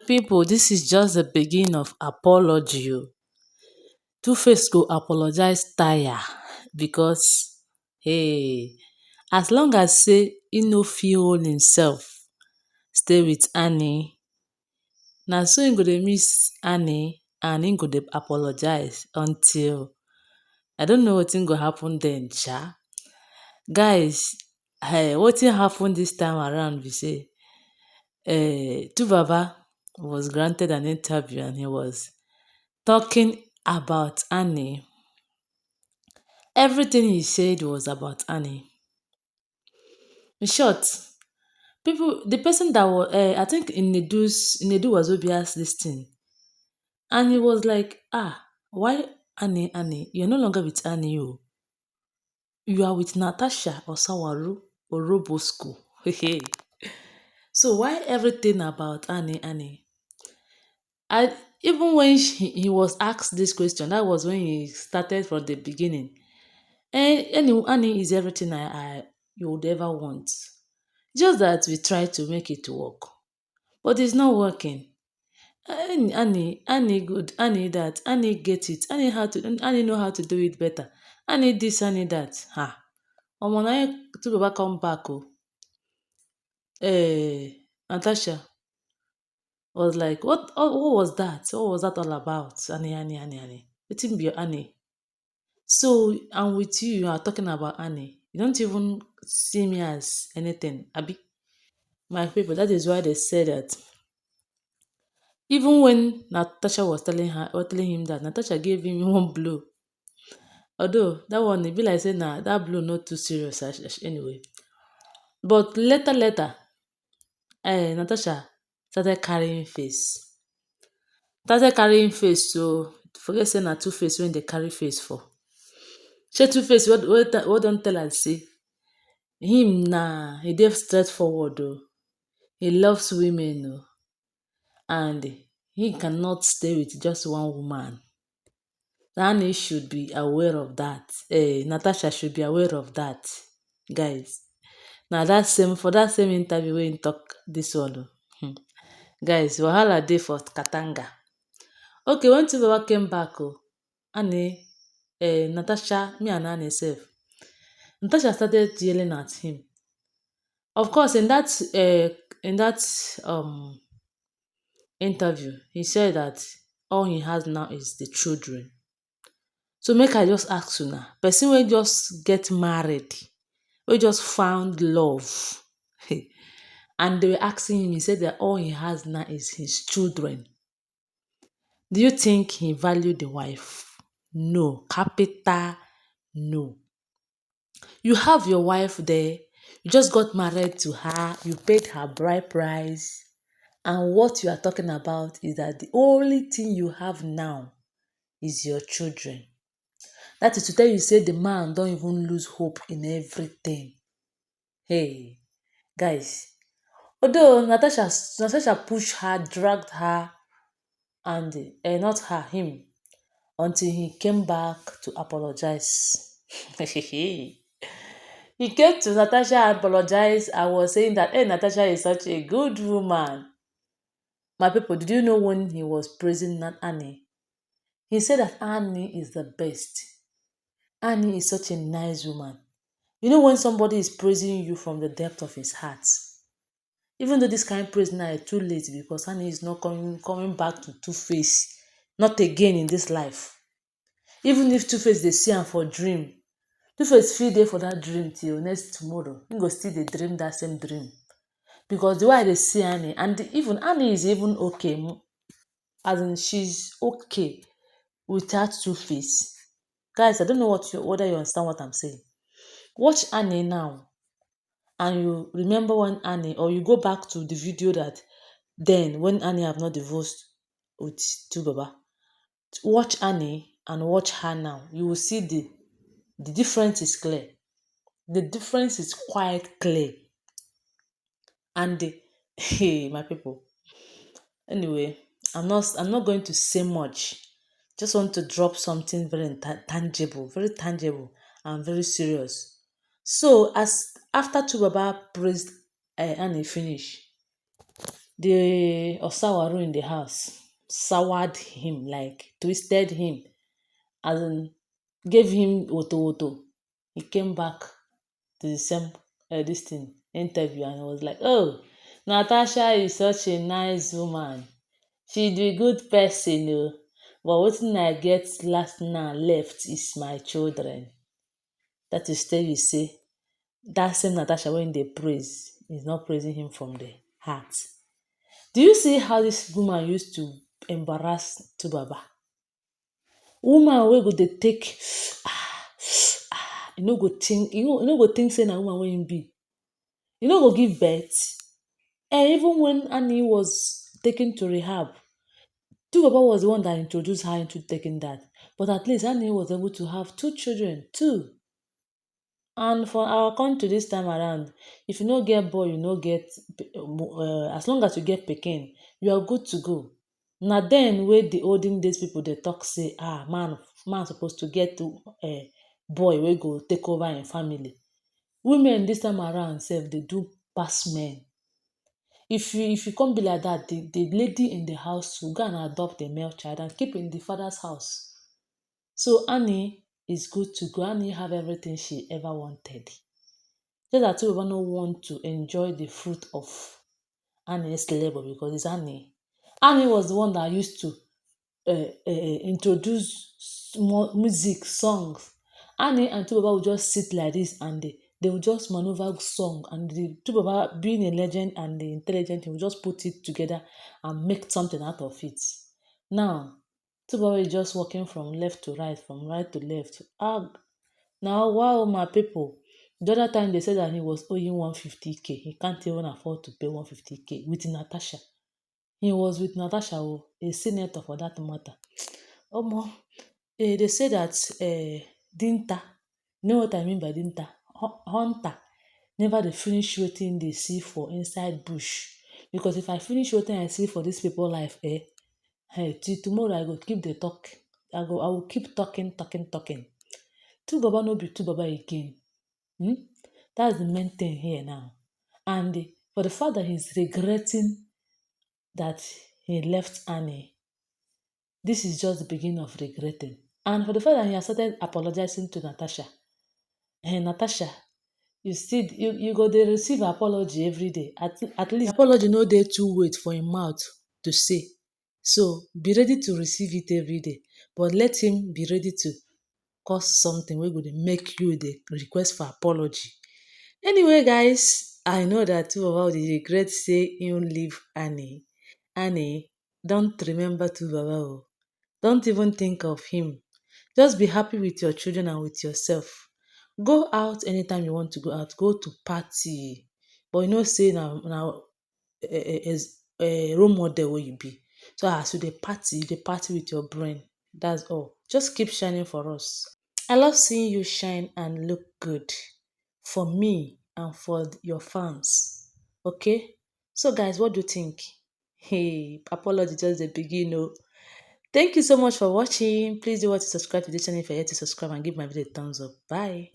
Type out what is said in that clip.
People, this is just the beginning of apology. Tuface go apologize tire because hey, as long as say he no fit hold himself stay with Annie, na so he go dey miss Annie and he go dey apologize until I don't know wetin go happen then sha. Guys, wetin happen this time around be say Tubaba was granted an interview and he was talking about Annie. Everything he said was about Annie. In short, the person that was, I think Inedu was Obia's this thing, and he was like, why Annie, you're no longer with Annie, you are with Natasha Osawaru Orobosco. Hey, so why everything about Annie? I even when he was asked this question, that was when he started from the beginning. Annie is everything I you would ever want. Just that we try to make it work, but it's not working. Annie good, Annie that, Annie get it, Annie know how to do it better. Annie this, Annie that. Omo na two baba come back Natasha was like, what was that? What was that all about? Annie. Wetin be your Annie? So I'm with you, you are talking about Annie. You don't even see me as anything, Abi. My people, that is why they say that even when Natasha was telling him that, Natasha gave him one blow. Although that one, it be like saying that blow not too serious anyway. But later, Natasha started carrying face. So forget saying na Tuface when they carry face for. Shey Tuface what don tell am say him he dey straightforward he loves women and he cannot stay with just one woman. Annie should be aware of that. Natasha should be aware of that, guys. Now for that same interview wey he talk this one guys, wahala dey for Katanga. Okay, when Tubaba came back Annie, Natasha, me and Annie sef, Natasha started yelling at him. Of course, in that interview, he said that all he has now is the children. So make I just ask una, person wey just get married, wey just found love, and they were asking him, he said that all he has now is his children. Do you think he valued the wife? No. Capital no. You have your wife there, you just got married to her, you paid her bride price, and what you are talking about is that the only thing you have now is your children. That is to tell you, say the man don't even lose hope in everything. Hey, guys. Although Natasha pushed her, dragged her, and not her, him, until he came back to apologize. He came to Natasha and apologized and was saying that, hey, Natasha is such a good woman. My people, did you know when he was praising Annie? He said that Annie is the best. Annie is such a nice woman. You know when somebody is praising you from the depth of his heart, even though this kind of praise now is too late because Annie is not coming back to Tuface, not again in this life. Even if Tuface dey see am for dream, Tuface fit dey for that dream till next tomorrow. He go still dey dream that same dream. Because the way I dey see Annie, and even Annie is even okay, as in she's okay without Tuface. Guys, I don't know whether you understand what I'm saying. Watch Annie now, and you remember when Annie, or you go back to the video that then when Annie have not divorced with Tubaba. Watch Annie and watch her now. You will see the difference is clear. The difference is quite clear. And hey, my people. Anyway, I'm not going to say much. Just want to drop something very tangible and very serious. So as after Tubaba praised Annie finish, the Osawaru in the house soured him, like twisted him, as in gave him woto woto. He came back to the same this thing interview and was like, "Oh, Natasha is such a nice woman. She be good person, oh. But wetin I get last now left is my children." That is tell you say that same Natasha when they praise is not praising him from the heart. Do you see how this woman used to embarrass Tubaba? Woman wey go dey take you no go think you no go think say na woman wey im be. You no go give birth. Even when Annie was taken to rehab, Tubaba was the one that introduced her into taking that. But at least Annie was able to have two children, two. And for our country this time around, if you no get boy, you no get as long as you get pikin, you are good to go. Na then wey the olden days people dey talk say man suppose to get boy wey go take over im family. Women this time around sef dey do pass men. If you come be like that, the lady in the house will go and adopt a male child and keep in the father's house. So Annie is good to go. Annie have everything she ever wanted. Just that Toba no want to enjoy the fruit of Annie's labor because it's Annie. Annie was the one that used to introduce small music, songs. Annie and Tubaba would just sit like this and they would just maneuver song and the Tubaba being a legend and the intelligent, he would just put it together and make something out of it. Now, Tubaba is just walking from left to right, from right to left. Now, wow, my people. The other time they said that he was owing 150K. He can't even afford to pay 150K with Natasha. He was with Natasha, a senator for that matter. Omo, they say that Dinta, you know what I mean by Dinta? Hunter never dey finish wetin dey see for inside bush. Because if I finish wetin I see for dis people life, till tomorrow I go keep dey talk. I will keep talking. Two Baba no be two Baba again. That's the main thing here now. And for the fact that he's regretting that he left Annie, this is just the beginning of regretting. And for the fact that he has started apologizing to Natasha, Natasha, you go dey receive apology every day. At least apology no dey too wait for him mouth to say. So be ready to receive it every day. But let him be ready to cause something wey go dey make you dey request for apology. Anyway, guys, I know that two of us dey regret say him leave Annie. Annie, don't remember two Baba o. Don't even think of him. Just be happy with your children and with yourself. Go out anytime you want to go out. Go to party. But you know say na role model wey you be. So as you dey party with your brain. That's all. Just keep shining for us. I love seeing you shine and look good for me and for your fans. Okay? So guys, what do you think? Hey, apology just the begin. Oh. Thank you so much for watching. Please do want to subscribe to this channel if you're yet to subscribe and give my video a thumbs up. Bye.